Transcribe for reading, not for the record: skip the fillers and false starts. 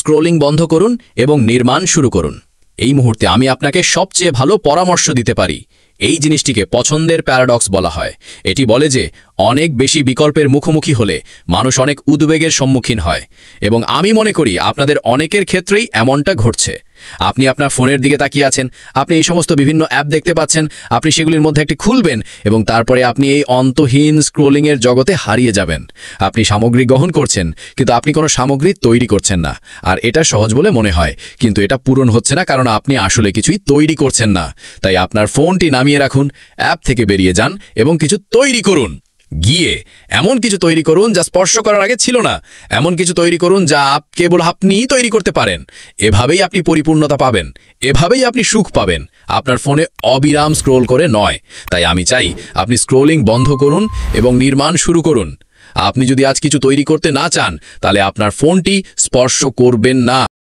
Scrolling বন্ধ করুন এবং নির্মাণ শুরু করুন। এই মুহূর্তে আমি আপনাকে সবচেয়ে ভালো পরামর্শ দিতে পারি। এই জিনিসটিকে পছন্দের প্যারাডক্স বলা হয়। এটি বলে যে অনেক বেশি বিকল্পের মুখোমুখি হলে মানুষ অনেক উদ্বেগের সম্মুখীন হয়, এবং আমি মনে করি আপনাদের অনেকের ক্ষেত্রেই এমনটা ঘটছে। আপনি আপনার ফোনের দিকে তাকিয়ে আছেন, আপনি এই সমস্ত বিভিন্ন অ্যাপ দেখতে পাচ্ছেন, আপনি সেগুলির মধ্যে একটি খুলবেন এবং তারপরে আপনি এই অন্তহীন স্ক্রোলিংয়ের জগতে হারিয়ে যাবেন। আপনি সামগ্রী গ্রহণ করছেন, কিন্তু আপনি কোনো সামগ্রী তৈরি করছেন না। আর এটা সহজ বলে মনে হয়, কিন্তু এটা পূরণ হচ্ছে না, কারণ আপনি আসলে কিছুই তৈরি করছেন না। তাই আপনার ফোনটি নামিয়ে রাখুন, অ্যাপ থেকে বেরিয়ে যান এবং কিছু তৈরি করুন। গিয়ে এমন কিছু তৈরি করুন যা স্পর্শ করার আগে ছিল না। এমন কিছু তৈরি করুন যা কেবল আপনিই তৈরি করতে পারেন। এভাবেই আপনি পরিপূর্ণতা পাবেন, এভাবেই আপনি সুখ পাবেন, আপনার ফোনে অবিরাম স্ক্রোল করে নয়। তাই আমি চাই আপনি স্ক্রোলিং বন্ধ করুন এবং নির্মাণ শুরু করুন। আপনি যদি আজ কিছু তৈরি করতে না চান, তাহলে আপনার ফোনটি স্পর্শ করবেন না।